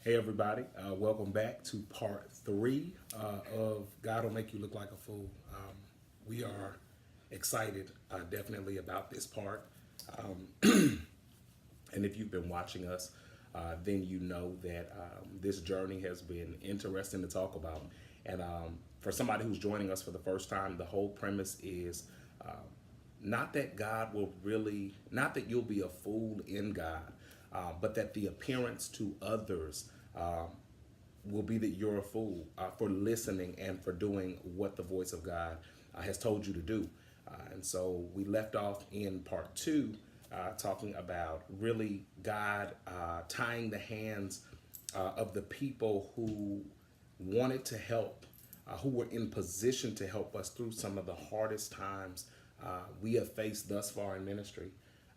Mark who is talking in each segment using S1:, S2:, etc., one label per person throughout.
S1: Hey everybody, welcome back to part three of God Will Make You Look Like a Fool. We are excited definitely about this part. And if you've been watching us, then you know that this journey has been interesting to talk about. And for somebody who's joining us for the first time, the whole premise is not that God will really, not that you'll be a fool in God, but that the appearance to others will be that you're a fool for listening and for doing what the voice of God has told you to do. And so we left off in part two, talking about really God tying the hands of the people who wanted to help, who were in position to help us through some of the hardest times we have faced thus far in ministry.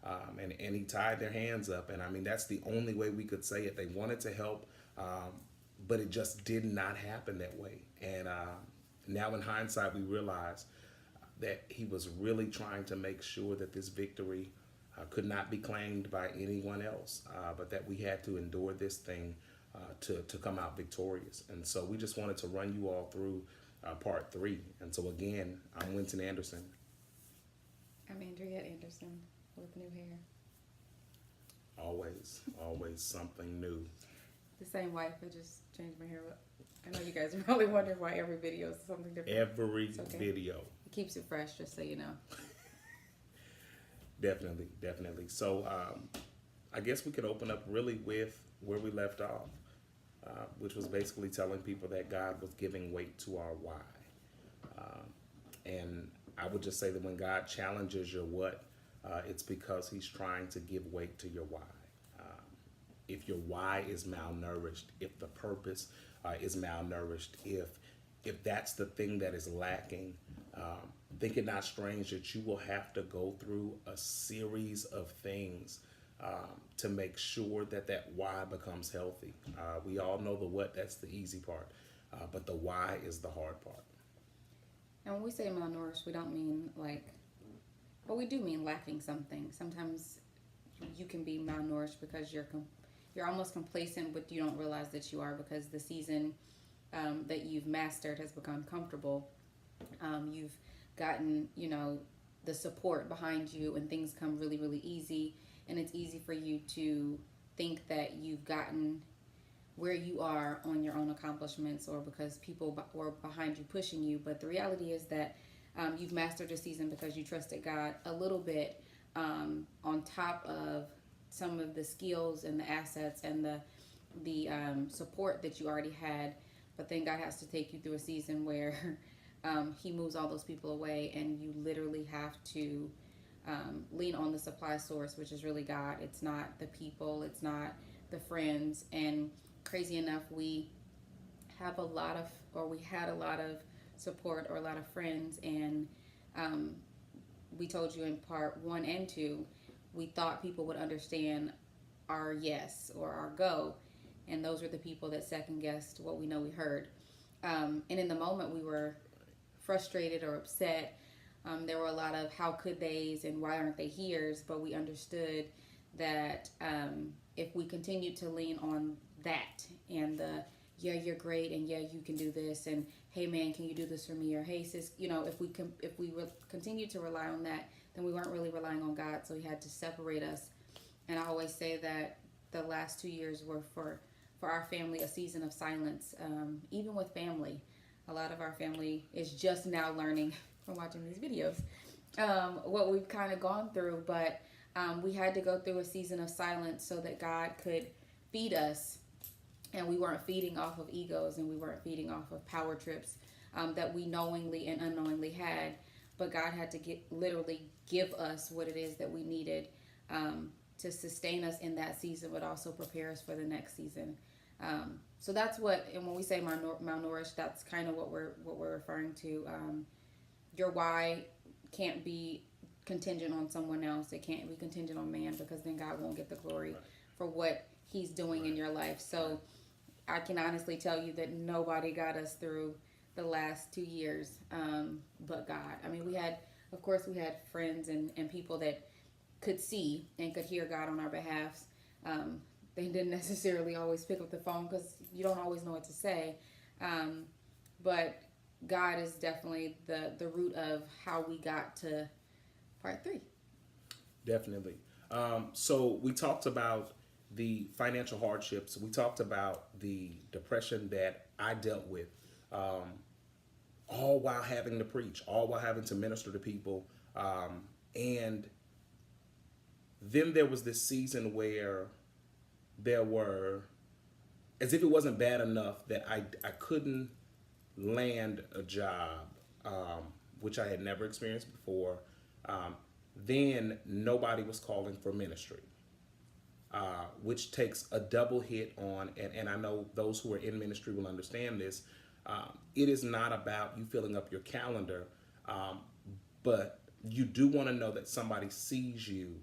S1: And he tied their hands up. And I mean, that's the only way we could say it. They wanted to help, but it just did not happen that way. And now in hindsight, we realize that he was really trying to make sure that this victory could not be claimed by anyone else, but that we had to endure this thing to come out victorious. And so we just wanted to run you all through part three. And so again, I'm Winston Anderson.
S2: I'm Andrea Anderson with new hair.
S1: Always something new.
S2: The same wife, I just changed my hair up. I know you guys are probably wondering why every video is something different.
S1: Every
S2: okay.
S1: video.
S2: It keeps it fresh, just so you know.
S1: Definitely. So I guess we could open up really with where we left off, which was basically telling people that God was giving weight to our why. And I would just say that when God challenges your what, it's because he's trying to give weight to your why. If your why is malnourished, if the purpose is malnourished, if that's the thing that is lacking, think it not strange that you will have to go through a series of things to make sure that that why becomes healthy. We all know the what, that's the easy part, but the why is the hard part.
S2: And when we say malnourished, we don't mean we do mean lacking something. Sometimes you can be malnourished because you're almost complacent, but you don't realize that you are, because the season that you've mastered has become comfortable. You've gotten, the support behind you, and things come really, really easy. And it's easy for you to think that you've gotten where you are on your own accomplishments, or because people were behind you pushing you. But the reality is that you've mastered a season because you trusted God a little bit, on top of some of the skills and the assets and the support that you already had. But then God has to take you through a season where he moves all those people away, and you literally have to lean on the supply source, which is really God. It's not the people, it's not the friends. And crazy enough, we had a lot of support, or a lot of friends, and we told you in part 1 and 2, we thought people would understand our yes or our go, and those were the people that second guessed what we know we heard. And in the moment, we were frustrated or upset. There were a lot of how could they's and why aren't they here's, but we understood that if we continued to lean on that, and the yeah, you're great, and yeah, you can do this, and hey man, can you do this for me, or hey sis, if we continue to rely on that, then we weren't really relying on God. So he had to separate us. And I always say that the last 2 years were for our family a season of silence. Even with family, a lot of our family is just now learning from watching these videos what we've kind of gone through. But we had to go through a season of silence so that God could feed us. And we weren't feeding off of egos, and we weren't feeding off of power trips that we knowingly and unknowingly had. But God had to literally give us what it is that we needed to sustain us in that season, but also prepare us for the next season. So that's what, and when we say malnourished, that's kind of what we're referring to. Your why can't be contingent on someone else. It can't be contingent on man, because then God won't get the glory for what he's doing in your life. So I can honestly tell you that nobody got us through the last 2 years but God. I mean, we had friends and people that could see and could hear God on our behalf. they didn't necessarily always pick up the phone because you don't always know what to say. But God is definitely the root of how we got to part 3.
S1: Definitely. So we talked about the financial hardships. We talked about the depression that I dealt with, all while having to preach, all while having to minister to people. And then there was this season where there were, as if it wasn't bad enough that I couldn't land a job, which I had never experienced before. Then nobody was calling for ministry, which takes a double hit on, and I know those who are in ministry will understand this. It is not about you filling up your calendar, but you do want to know that somebody sees you,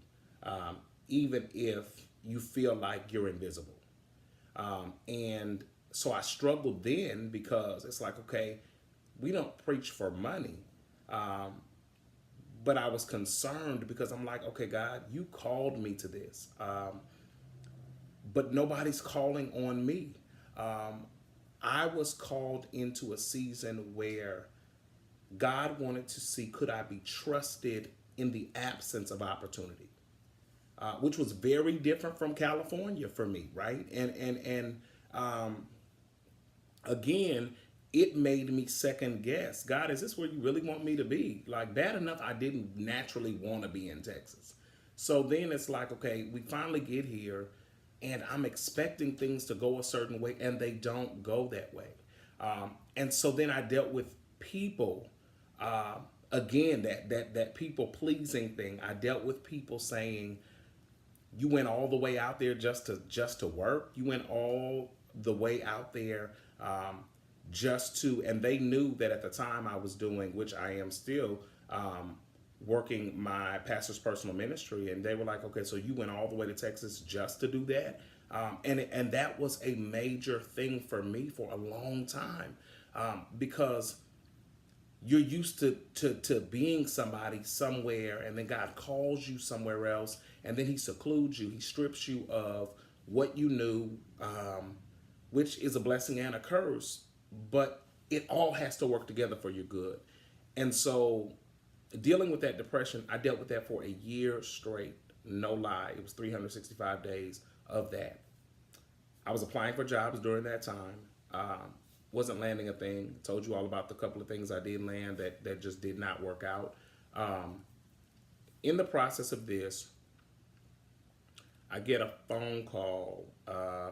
S1: even if you feel like you're invisible. And so I struggled then because it's like, okay, we don't preach for money. But I was concerned because I'm like, okay, God, you called me to this. But nobody's calling on me. I was called into a season where God wanted to see, could I be trusted in the absence of opportunity? Which was very different from California for me, right? And again, it made me second guess. God, is this where you really want me to be? Like, bad enough I didn't naturally want to be in Texas. So then it's like, okay, we finally get here, and I'm expecting things to go a certain way, and they don't go that way. And so then I dealt with people. Again, that people pleasing thing. I dealt with people saying, you went all the way out there just to work. You went all the way out there just to, and they knew that at the time I was doing, which I am still, working my pastor's personal ministry, and they were like, okay, so you went all the way to Texas just to do that. And that was a major thing for me for a long time, because you're used to being somebody somewhere, and then God calls you somewhere else, and then he secludes you. He strips you of what you knew, which is a blessing and a curse, but it all has to work together for your good. And so dealing with that depression, I dealt with that for a year straight. No lie. It was 365 days of that. I was applying for jobs during that time. Wasn't landing a thing. Told you all about the couple of things I did land that just did not work out. In the process of this, I get a phone call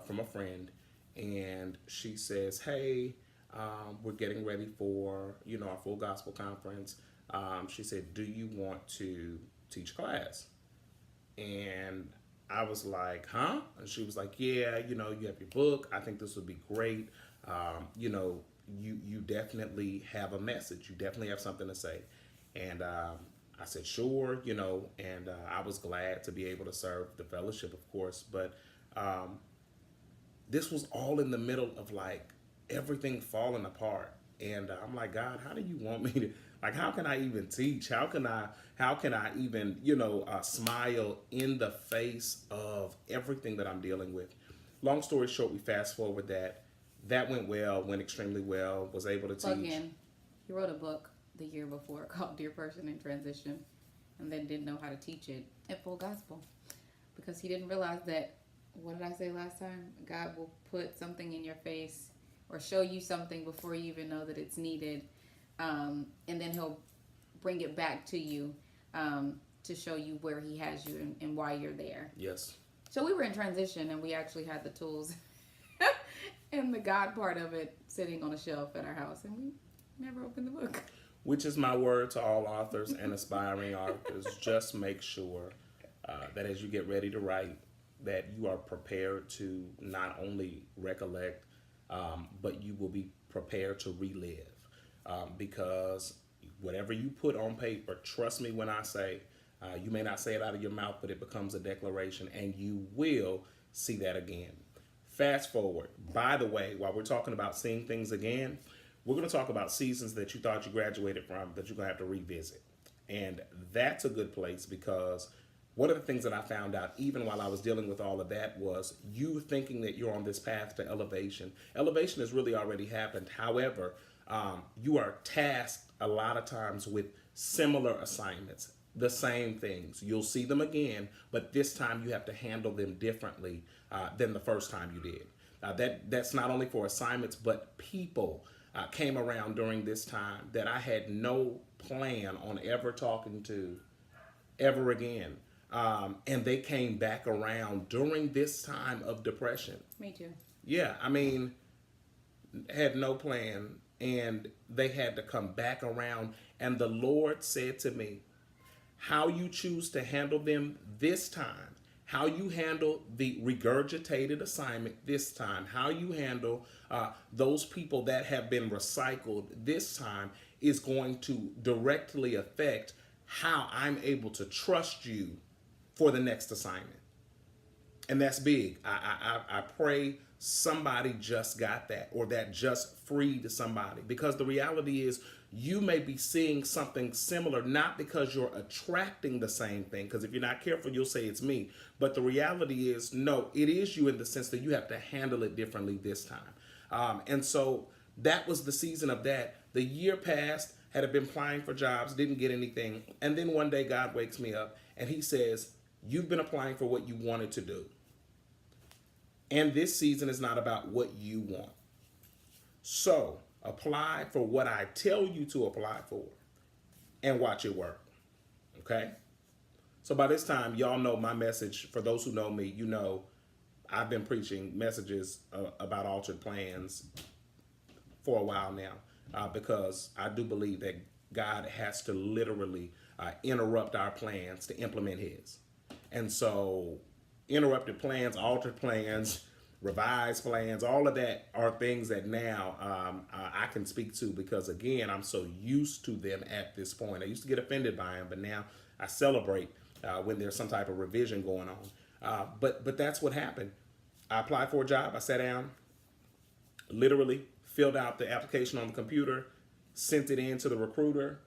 S1: from a friend, and she says, hey, we're getting ready for, our Full Gospel Conference. She said, do you want to teach class? And I was like, huh? And she was like, yeah, you have your book. I think this would be great. You definitely have a message. You definitely have something to say. And I said, sure, and I was glad to be able to serve the fellowship, of course. But this was all in the middle of like everything falling apart. And I'm like, God, how do you want me to, like, how can I even teach? How can I even, smile in the face of everything that I'm dealing with? Long story short, we fast forward that went well, went extremely well, was able to teach.
S2: Again, he wrote a book the year before called Dear Person in Transition, and then didn't know how to teach it at Full Gospel because he didn't realize that, what did I say last time? God will put something in your face or show you something before you even know that it's needed, and then he'll bring it back to you to show you where he has you and why you're there.
S1: Yes.
S2: So we were in transition, and we actually had the tools and the God part of it sitting on a shelf at our house, and we never opened the book.
S1: Which is my word to all authors and aspiring authors. Just make sure that as you get ready to write, that you are prepared to not only recollect, but you will be prepared to relive. Because whatever you put on paper, trust me when I say, you may not say it out of your mouth, but it becomes a declaration, and you will see that again. Fast forward. By the way, while we're talking about seeing things again, we're going to talk about seasons that you thought you graduated from that you're going to have to revisit. And that's a good place because one of the things that I found out, even while I was dealing with all of that, was you thinking that you're on this path to elevation. Elevation has really already happened. However, you are tasked a lot of times with similar assignments, the same things. You'll see them again, but this time you have to handle them differently than the first time you did. That's not only for assignments, but people came around during this time that I had no plan on ever talking to ever again. And they came back around during this time of depression.
S2: Me too.
S1: Yeah, I mean, had no plan, and they had to come back around. And the Lord said to me, how you choose to handle them this time, how you handle the regurgitated assignment this time, how you handle those people that have been recycled this time is going to directly affect how I'm able to trust you for the next assignment. And that's big. I pray somebody just got that, or that just freed somebody, because the reality is you may be seeing something similar, not because you're attracting the same thing, because if you're not careful, you'll say it's me. But the reality is, no, it is you in the sense that you have to handle it differently this time. And so that was the season of that. The year passed, had been applying for jobs, didn't get anything. And then one day God wakes me up and he says, you've been applying for what you wanted to do. And this season is not about what you want. So apply for what I tell you to apply for and watch it work. Okay? So by this time, y'all know my message. For those who know me, you know I've been preaching messages about altered plans for a while now, because I do believe that God has to literally interrupt our plans to implement his. And so interrupted plans, altered plans, revised plans, all of that are things that now I can speak to, because again, I'm so used to them at this point. I used to get offended by them, but now I celebrate when there's some type of revision going on. But that's what happened. I applied for a job. I sat down, literally filled out the application on the computer, sent it in to the recruiter,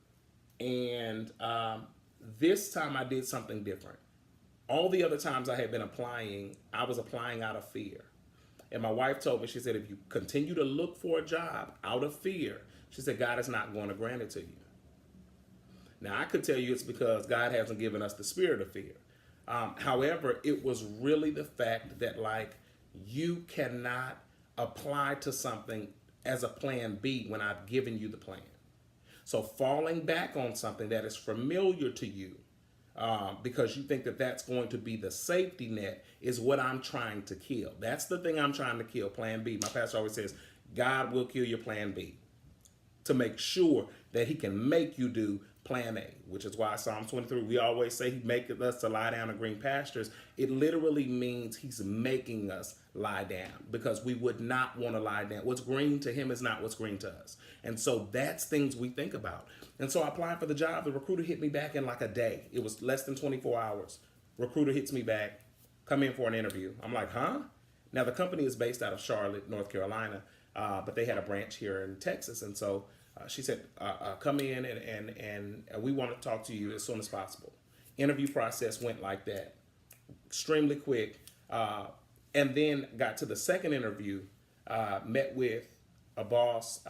S1: and this time I did something different. All the other times I had been applying, I was applying out of fear. And my wife told me, she said, if you continue to look for a job out of fear, she said, God is not going to grant it to you. Now, I could tell you it's because God hasn't given us the spirit of fear. However, it was really the fact that, like, you cannot apply to something as a plan B when I've given you the plan. So falling back on something that is familiar to you, because you think that that's going to be the safety net, is what I'm trying to kill. That's the thing I'm trying to kill, plan B. My pastor always says, God will kill your plan B to make sure that he can make you do plan A, which is why Psalm 23, we always say he maketh us to lie down in green pastures. It literally means he's making us lie down, because we would not want to lie down. What's green to him is not what's green to us. And so that's things we think about. And so I applied for the job. The recruiter hit me back in like a day. It was less than 24 hours. Recruiter hits me back, come in for an interview. I'm like, huh? Now the company is based out of Charlotte, North Carolina, but they had a branch here in Texas. And so she said, come in and we want to talk to you as soon as possible. Interview process went like that, extremely quick. And then got to the second interview, met with a boss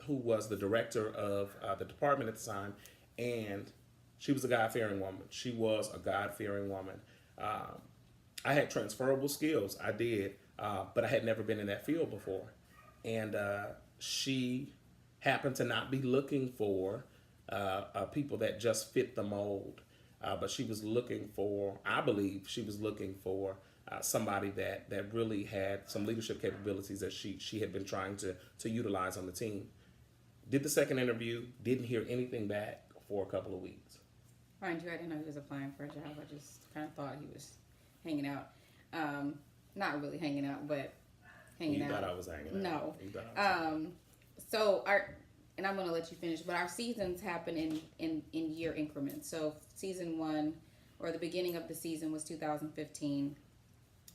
S1: who was the director of the department at the time, and she was a God-fearing woman. She was a God-fearing woman. I had transferable skills, I did, but I had never been in that field before. And she happened to not be looking for people that just fit the mold, but she was looking for, I believe she was looking for somebody that really had some leadership capabilities that she had been trying to utilize on the team. Did the second interview, didn't hear anything back for a couple of weeks.
S2: Mind you, I didn't know he was applying for a job. I just kind of thought he was hanging out. Not really hanging out, but hanging out.
S1: You thought I was hanging out.
S2: No.
S1: You thought I was
S2: So and I'm going to let you finish, but our seasons happen in year increments. So season 1, or the beginning of the season, was 2015.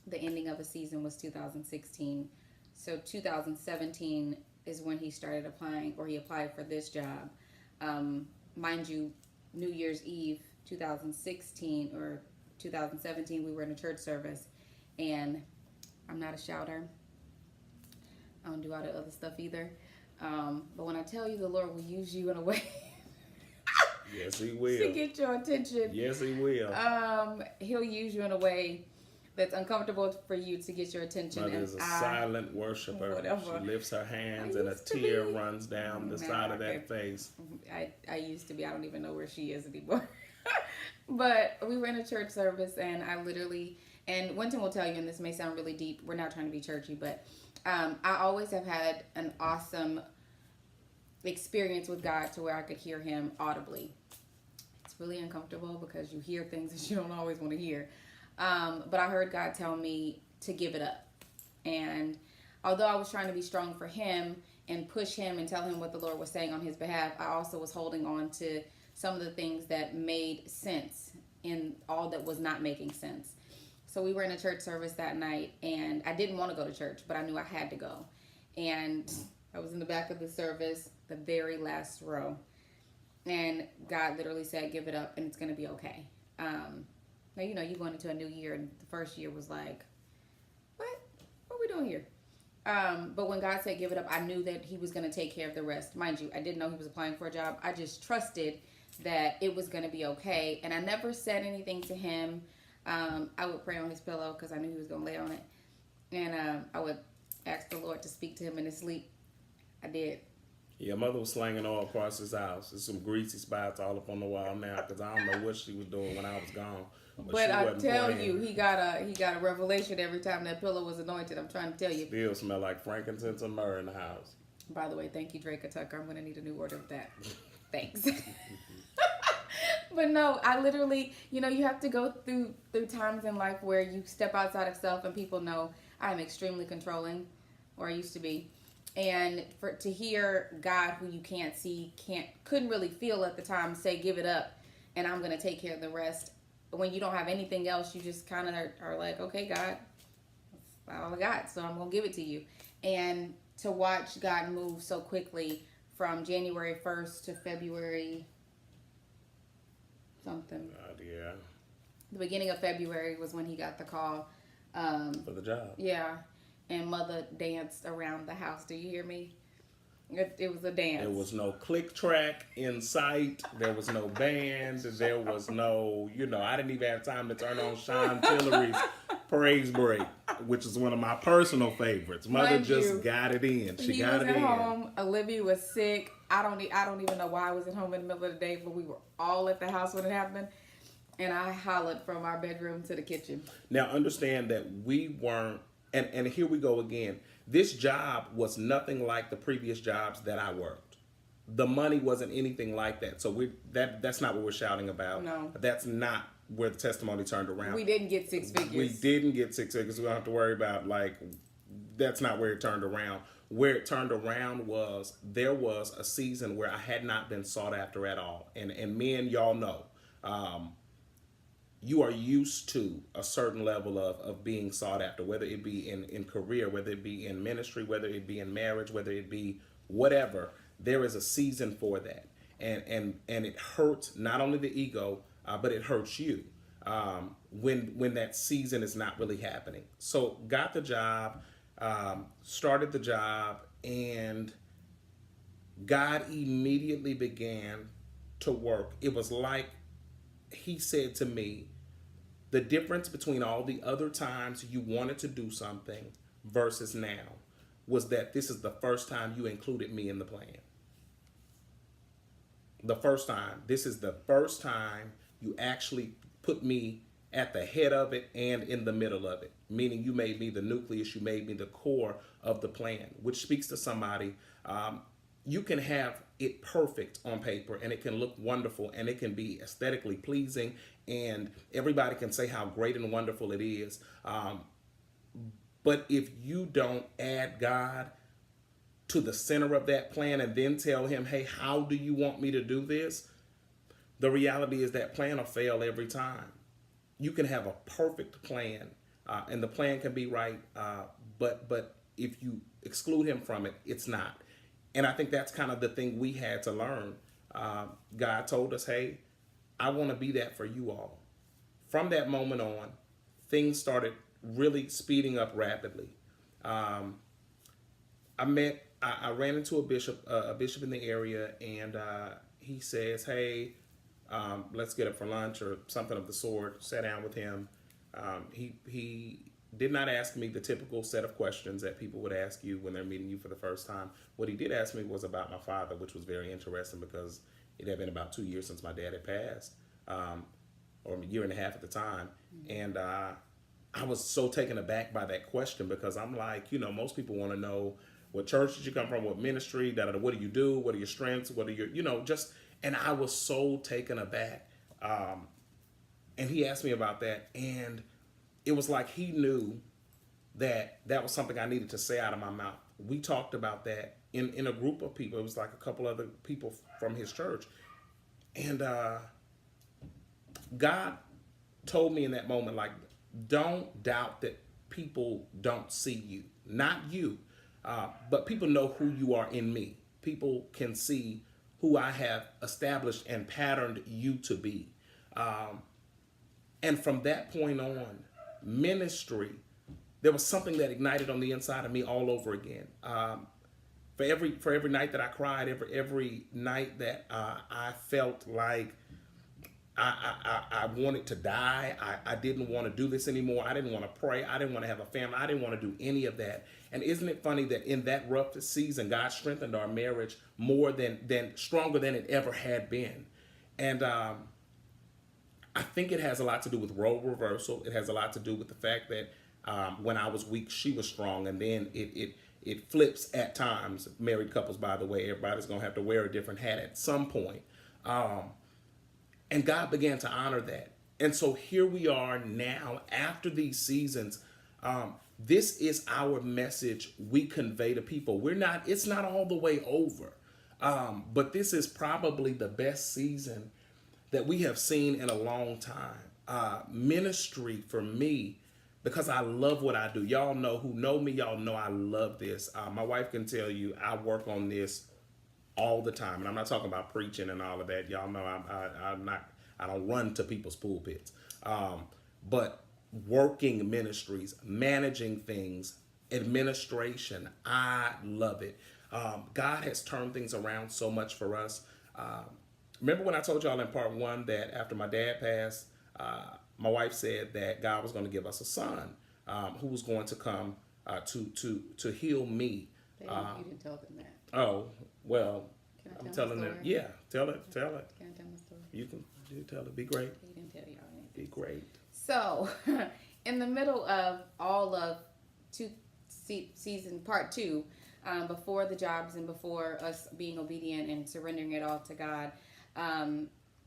S2: The ending of a season was 2016. So 2017 is when he started applying, or he applied for this job. Mind you, New Year's Eve 2016, or 2017, we were in a church service, and I'm not a shouter. I don't do all the other stuff either. But when I tell you the Lord will use you in a way
S1: Yes, he
S2: to
S1: will.
S2: get your attention,
S1: Yes, he will.
S2: He'll use you in a way that's uncomfortable for you to get your attention.
S1: Mother is a silent worshiper.
S2: Whatever.
S1: She lifts her hands
S2: I
S1: and a
S2: used to
S1: tear
S2: be.
S1: runs down the
S2: Nah,
S1: side of that
S2: okay.
S1: face.
S2: I used to be. I don't even know where she is anymore. But we were in a church service, and I literally, and Winton will tell you, and this may sound really deep, we're not trying to be churchy, but I always have had an awesome experience with God to where I could hear him audibly. It's really uncomfortable because you hear things that you don't always want to hear. But I heard God tell me to give it up. And although I was trying to be strong for him and push him and tell him what the Lord was saying on his behalf, I also was holding on to some of the things that made sense in all that was not making sense. So we were in a church service that night, and I didn't want to go to church, but I knew I had to go. And I was in the back of the service, the very last row. And God literally said, give it up, and it's going to be okay. Now, you know, you're going into a new year, and the first year was like, what are we doing here? But when God said give it up, I knew that he was going to take care of the rest. Mind you, I didn't know he was applying for a job. I just trusted that it was going to be okay. And I never said anything to him. I would pray on his pillow because I knew he was going to lay on it. And I would ask the Lord to speak to him in his sleep. I did.
S1: Yeah, Mother was slanging all across his house. There's some greasy spots all up on the wall now because I don't know what she was doing when I was gone.
S2: But
S1: she
S2: I
S1: wasn't
S2: tell
S1: playing.
S2: you, he got a revelation every time that pillow was anointed. I'm trying to tell you.
S1: Still smell like frankincense and myrrh in the house.
S2: By the way, thank you, Drake Tucker. I'm going to need a new order of that. Thanks. But no, I literally, you know, you have to go through times in life where you step outside of self and people know I'm extremely controlling, or I used to be. And to hear God, who you can't see, couldn't really feel at the time, say, give it up, and I'm going to take care of the rest. When you don't have anything else, you just kind of are like, okay, God, that's all I got, so I'm going to give it to you. And to watch God move so quickly from January 1st to February something.
S1: Yeah.
S2: The beginning of February was when he got the call.
S1: For the job.
S2: Yeah. And Mother danced around the house. Do you hear me? It was a dance.
S1: There was no click track in sight. There was no band. There was no, I didn't even have time to turn on Sean Tillery's Praise Break, which is one of my personal favorites. Mother
S2: Mind
S1: just
S2: you,
S1: got it in. She
S2: he
S1: got
S2: was
S1: it
S2: at
S1: in.
S2: home. Olivia was sick. I don't even know why I was at home in the middle of the day, but we were all at the house when it happened. And I hollered from our bedroom to the kitchen.
S1: Now understand that we weren't, and here we go again. This job was nothing like the previous jobs that I worked. The money wasn't anything like that. So that's not what we're shouting about.
S2: No.
S1: That's not where the testimony turned around.
S2: We didn't get six figures.
S1: We didn't get 6 figures. We don't have to worry about, that's not where it turned around. Where it turned around was there was a season where I had not been sought after at all. And men, y'all know, you are used to a certain level of being sought after, whether it be in career, whether it be in ministry, whether it be in marriage, whether it be whatever. There is a season for that. And it hurts not only the ego, but it hurts you when that season is not really happening. So got the job, started the job, and God immediately began to work. It was like he said to me, the difference between all the other times you wanted to do something versus now was that this is the first time you included me in the plan. The first time. This is the first time you actually put me at the head of it and in the middle of it. Meaning you made me the nucleus, you made me the core of the plan, which speaks to somebody. You can have it perfect on paper and it can look wonderful and it can be aesthetically pleasing and everybody can say how great and wonderful it is. But if you don't add God to the center of that plan and then tell him, hey, how do you want me to do this? The reality is that plan will fail every time. You can have a perfect plan and the plan can be right, but if you exclude him from it, it's not. And I think that's kind of the thing we had to learn. God told us, hey, I want to be that for you all. from that moment on, things started really speeding up rapidly. Um, I ran into a bishop in the area, and he says, "Hey, let's get up for lunch or something of the sort." Sat down with him. He did not ask me the typical set of questions that people would ask you when they're meeting you for the first time. What he did ask me was about my father, which was very interesting because it had been about 2 years since my dad had passed, or a year and a half at the time, and I was so taken aback by that question because I'm like, most people want to know what church did you come from, what ministry, what do you do, what are your strengths, what are your, just, and I was so taken aback. And he asked me about that, and it was like he knew that that was something I needed to say out of my mouth. We talked about that in a group of people. It was like a couple other people from his church. And God told me in that moment, like, don't doubt that people don't see you. Not you, but people know who you are in me. People can see who I have established and patterned you to be. And from that point on, ministry, there was something that ignited on the inside of me all over again. For every night that I cried, every night that I felt like I wanted to die. I didn't want to do this anymore. I didn't want to pray. I didn't want to have a family. I didn't want to do any of that. And isn't it funny that in that rough season, God strengthened our marriage more than stronger than it ever had been. And I think it has a lot to do with role reversal. It has a lot to do with the fact that when I was weak, she was strong. And then it flips at times. Married couples, by the way, everybody's going to have to wear a different hat at some point. And God began to honor that. And so here we are now after these seasons. This is our message we convey to people. It's not all the way over. But this is probably the best season that we have seen in a long time. Ministry for me, because I love what I do. Y'all know who know me, y'all know I love this. My wife can tell you I work on this all the time, and I'm not talking about preaching and all of that. Y'all know I don't run to people's pulpits, but working ministries, managing things, administration, I love it. God has turned things around so much for us. Remember when I told y'all in part one that after my dad passed, my wife said that God was going to give us a son who was going to come to heal me.
S2: You didn't tell them that.
S1: Oh, well, I'm telling them. Yeah, tell it.
S2: Can I tell the story?
S1: You tell it. Be great.
S2: You didn't tell y'all anything.
S1: Be great.
S2: So, in the middle of all of season part two, before the jobs and before us being obedient and surrendering it all to God,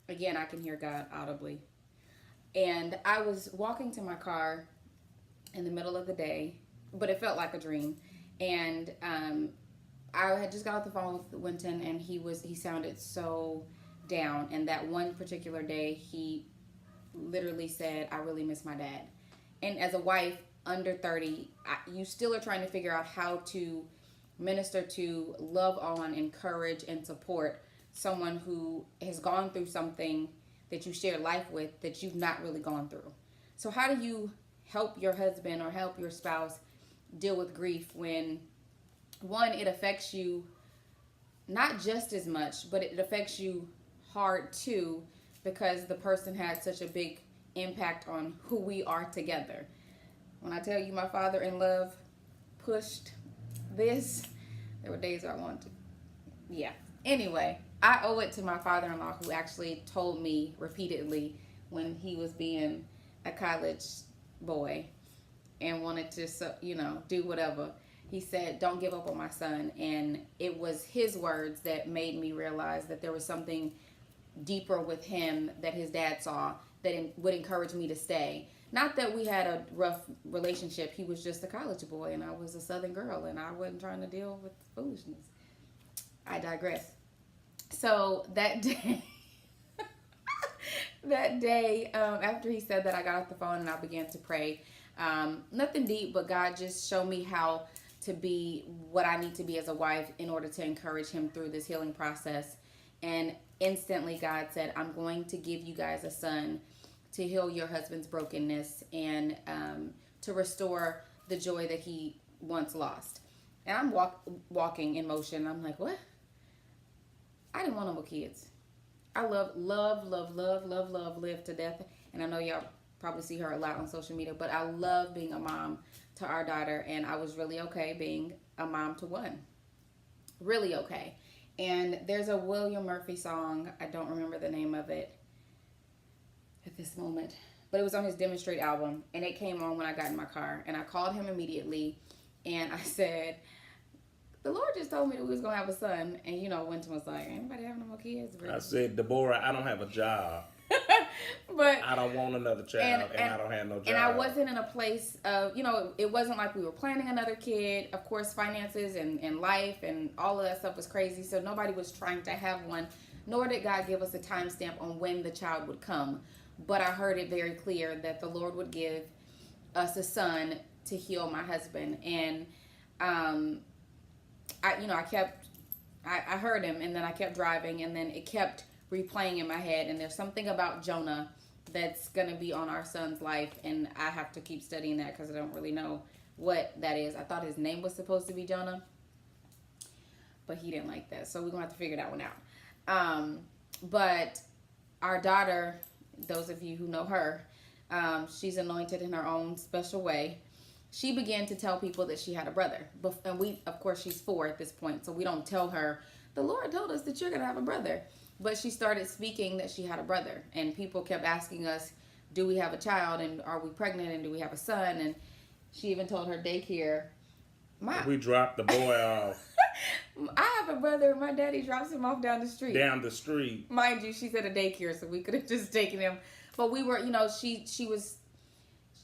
S2: again, I can hear God audibly. And I was walking to my car in the middle of the day, but it felt like a dream. And I had just got off the phone with Winton, and he sounded so down. And that one particular day, he literally said, "I really miss my dad." And as a wife under 30, you still are trying to figure out how to minister to, love on, encourage, and support someone who has gone through something that you share life with that you've not really gone through. So how do you help your husband or help your spouse deal with grief when, one, it affects you not just as much, but it affects you hard too, because the person had such a big impact on who we are together. When I tell you my father in love pushed this, there were days where I wanted to, yeah. Anyway, I owe it to my father-in-law, who actually told me repeatedly when he was being a college boy and wanted to, do whatever. He said, "Don't give up on my son." And it was his words that made me realize that there was something deeper with him that his dad saw that would encourage me to stay. Not that we had a rough relationship. He was just a college boy and I was a Southern girl and I wasn't trying to deal with foolishness. I digress. So that day, after he said that, I got off the phone and I began to pray. Nothing deep, but God just showed me how to be what I need to be as a wife in order to encourage him through this healing process. And instantly God said, "I'm going to give you guys a son to heal your husband's brokenness and to restore the joy that he once lost. And I'm walking in motion. I'm like, what? I didn't want no more kids. I love Liv to death. And I know y'all probably see her a lot on social media, but I love being a mom to our daughter. And I was really okay being a mom to one. Really okay. And there's a William Murphy song. I don't remember the name of it at this moment, but it was on his Demonstrate album. And it came on when I got in my car. And I called him immediately. And I said, the Lord just told me that we was going to have a son. And, you know, Winton was like, anybody having no more kids? Really?
S1: I said, Deborah, I don't have a job.
S2: But
S1: I don't want another child, and I don't have no job.
S2: And I wasn't in a place of, you know, it wasn't like we were planning another kid. Of course, finances and life and all of that stuff was crazy. So nobody was trying to have one, nor did God give us a timestamp on when the child would come. But I heard it very clear that the Lord would give us a son to heal my husband. And, I heard him, and then I kept driving, and then it kept replaying in my head. And there's something about Jonah that's going to be on our son's life, and I have to keep studying that because I don't really know what that is. I thought his name was supposed to be Jonah, but he didn't like that, so we're going to have to figure that one out. But our daughter, those of you who know her, she's anointed in her own special way. She began to tell people that she had a brother. And we, of course, she's 4 at this point, so we don't tell her, the Lord told us that you're going to have a brother. But she started speaking that she had a brother. And people kept asking us, do we have a child? And are we pregnant? And do we have a son? And she even told her daycare,
S1: we dropped the boy off.
S2: I have a brother. My daddy drops him off down the street.
S1: Down the street.
S2: Mind you, she's at a daycare, so we could have just taken him. But we were, you know, she was,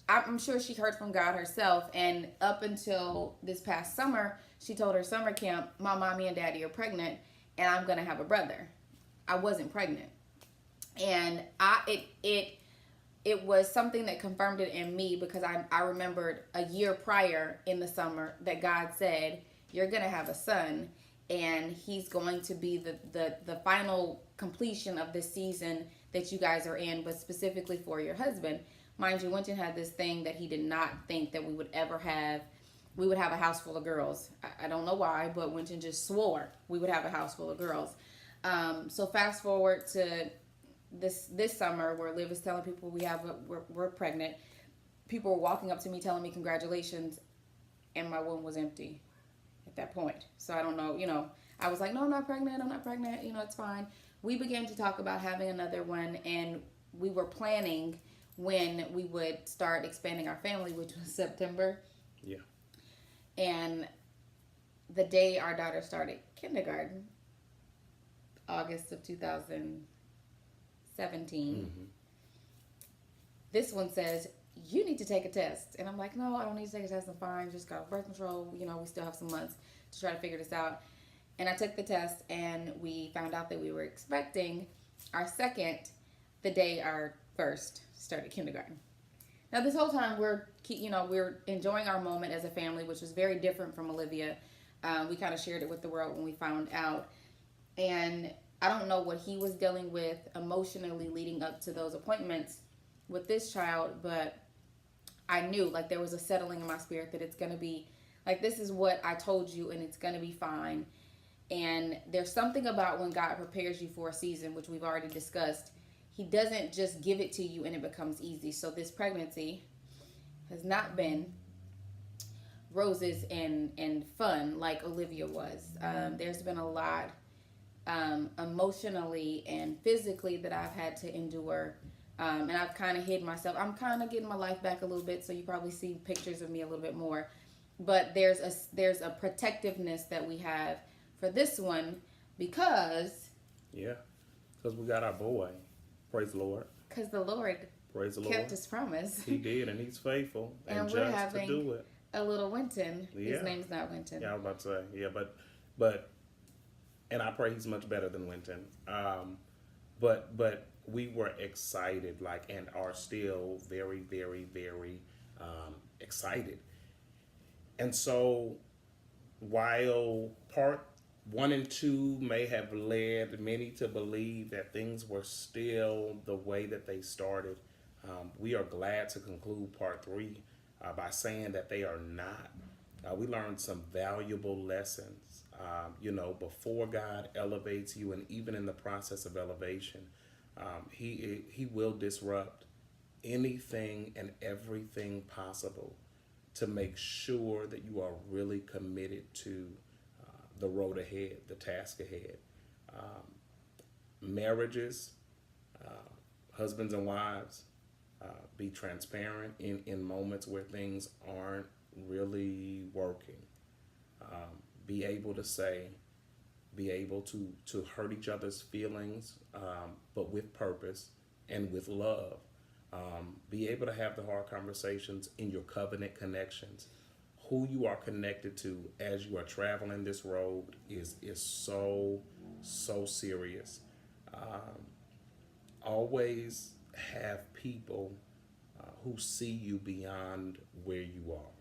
S2: I'm sure she heard from God herself. And up until this past summer, she told her summer camp, my mommy and daddy are pregnant, and I'm going to have a brother. I wasn't pregnant. And it was something that confirmed it in me, because I remembered a year prior in the summer that God said, you're going to have a son, and he's going to be the final completion of this season that you guys are in, but specifically for your husband. Mind you, Winton had this thing that he did not think that we would ever have. We would have a house full of girls. I don't know why, but Winton just swore we would have a house full of girls. So fast forward to this summer, where Liv is telling people we're pregnant. People were walking up to me telling me congratulations, and my womb was empty at that point. So I don't know, you know, I was like, no, I'm not pregnant, you know, it's fine. We began to talk about having another one, and we were planning when we would start expanding our family, which was September.
S1: Yeah.
S2: And the day our daughter started kindergarten, August of 2017, this one says, you need to take a test. And I'm like, no, I don't need to take a test. I'm fine. Just got birth control. You know, we still have some months to try to figure this out. And I took the test, and we found out that we were expecting our second the day our first started kindergarten. Now, this whole time we're enjoying our moment as a family, which was very different from Olivia. We kind of shared it with the world when we found out. And I don't know what he was dealing with emotionally leading up to those appointments with this child, but I knew, like, there was a settling in my spirit that it's going to be, like, this is what I told you, and it's going to be fine. And there's something about when God prepares you for a season, which we've already discussed. He doesn't just give it to you and it becomes easy. So this pregnancy has not been roses and fun like Olivia was. There's been a lot emotionally and physically that I've had to endure. And I've kind of hid myself. I'm kind of getting my life back a little bit, so you probably see pictures of me a little bit more. But there's a protectiveness that we have for this one because...
S1: Yeah, because we got our boy. Praise the Lord.
S2: Because the Lord kept his promise.
S1: He did, and he's faithful and
S2: we're
S1: just
S2: having
S1: to do it.
S2: A little Winton.
S1: Yeah.
S2: His name's not Winton.
S1: Yeah, I was about to say. Yeah, but and I pray he's much better than Winton. But we were excited, like, and are still very, very, very excited. And so while part 1 and 2 may have led many to believe that things were still the way that they started, We are glad to conclude part three by saying that they are not. We learned some valuable lessons. Before God elevates you, and even in the process of elevation, He will disrupt anything and everything possible to make sure that you are really committed to the road ahead, the task ahead. Marriages, husbands and wives, be transparent in moments where things aren't really working. Be able to say, be able to hurt each other's feelings, but with purpose and with love. Be able to have the hard conversations in your covenant connections. Who you are connected to as you are traveling this road is so serious. Always have people who see you beyond where you are.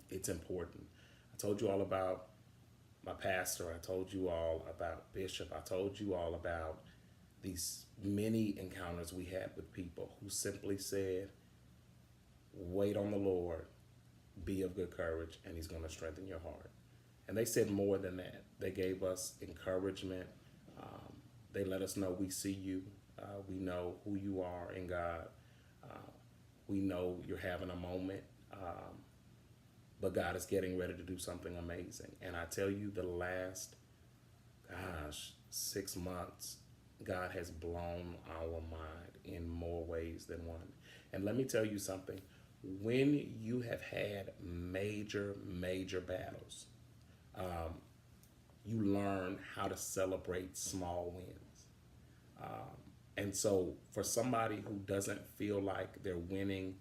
S1: It's important. I told you all about my pastor. I told you all about Bishop. I told you all about these many encounters we had with people who simply said, wait on the Lord, be of good courage, and He's going to strengthen your heart. And they said more than that. They gave us encouragement. They let us know we see you. We know who you are in God. We know you're having a moment. But God is getting ready to do something amazing. And I tell you, the last, 6 months, God has blown our mind in more ways than one. And let me tell you something. When you have had major battles, you learn how to celebrate small wins. And so for somebody who doesn't feel like they're winning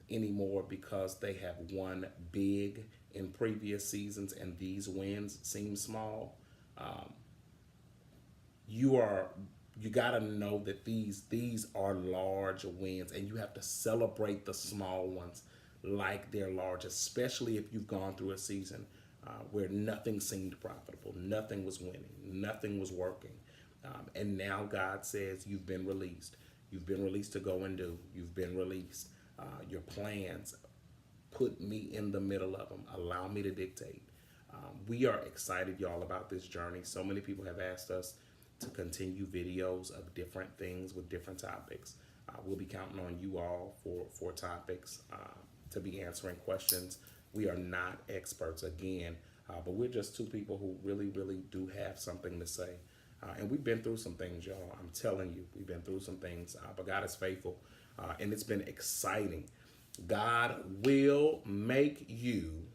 S1: anymore because they have won big in previous seasons and these wins seem small, you got to know that these are large wins, and you have to celebrate the small ones like they're large, especially if you've gone through a season where nothing seemed profitable, nothing was winning, nothing was working. And now God says you've been released. You've been released to go and do. You've been released. Your plans, put me in the middle of them. Allow me to dictate. We are excited, y'all, about this journey. So many people have asked us to continue videos of different things with different topics. We'll be counting on you all for topics, to be answering questions. We are not experts, again, but we're just two people who really do have something to say. And we've been through some things, y'all. I'm telling you, we've been through some things, but God is faithful, and it's been exciting. God will make you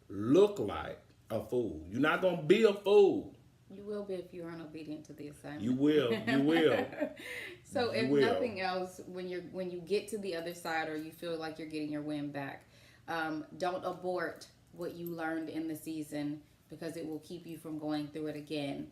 S1: look like a fool. You're not going to be a fool.
S2: You will be if you aren't obedient to the assignment.
S1: You will.
S2: So if nothing else, when you get to the other side, or you feel like you're getting your win back, don't abort what you learned in the season, because it will keep you from going through it again.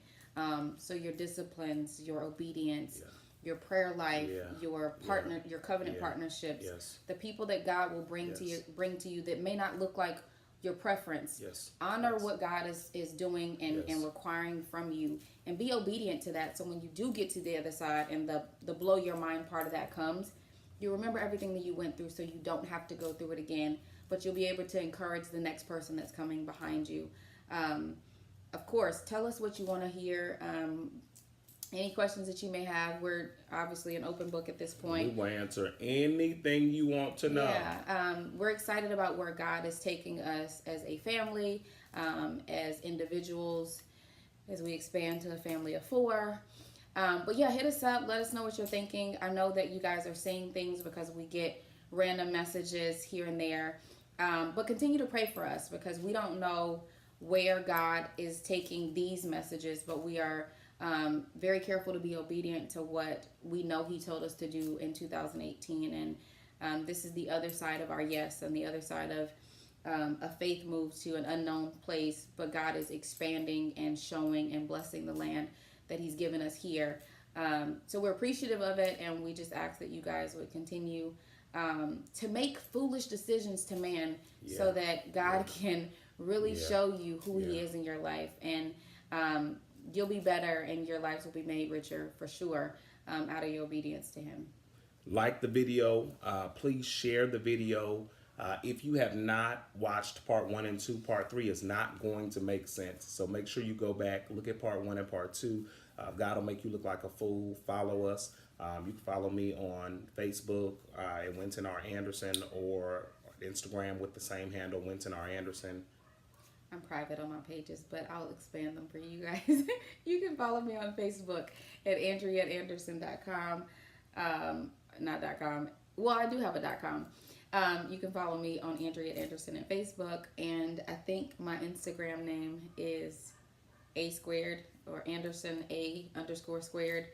S2: So your disciplines, your obedience, your prayer life, your partner, your covenant partnerships, the people that God will bring to you that may not look like your preference. Honor what God is doing and requiring from you, and be obedient to that. So when you do get to the other side and the blow your mind part of that comes, you remember everything that you went through, so you don't have to go through it again, but you'll be able to encourage the next person that's coming behind you. Of course, tell us what you want to hear. Any questions that you may have, we're obviously an open book at this point.
S1: We will answer anything you want to know.
S2: Yeah, we're excited about where God is taking us as a family, as individuals, as we expand to a family of 4. But yeah, hit us up. Let us know what you're thinking. I know that you guys are saying things because we get random messages here and there. But continue to pray for us, because we don't know where God is taking these messages, but we are very careful to be obedient to what we know He told us to do in 2018. And this is the other side of our yes, and the other side of a faith move to an unknown place, but God is expanding and showing and blessing the land that He's given us here. So we're appreciative of it, and we just ask that you guys would continue to make foolish decisions to man, so that God can really show you who He is in your life, and you'll be better, and your lives will be made richer for sure, out of your obedience to Him.
S1: like the video. Please share the video. If you have not watched part 1 and 2, part 3 is not going to make sense. So make sure you go back, look at part 1 and part 2. God will make you look like a fool. Follow us. You can follow me on Facebook at Winton R. Anderson, or Instagram with the same handle, Winton R. Anderson.
S2: I'm private on my pages, but I'll expand them for you guys. You can follow me on Facebook at AndreaAnderson.com. Not .com. Well, I do have a .com. You can follow me on Andrea Anderson at Facebook, and I think my Instagram name is A squared, or Anderson A_squared.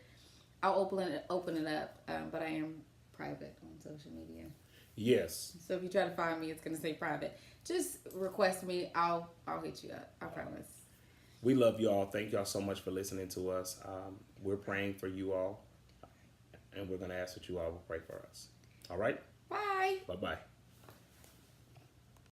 S2: I'll open it up, but I am private on social media.
S1: Yes.
S2: So if you try to find me, it's gonna say private. Just request me. I'll hit you up. I promise.
S1: We love you all. Thank y'all so much for listening to us. We're praying for you all, and we're going to ask that you all will pray for us. All right?
S2: Bye.
S1: Bye-bye.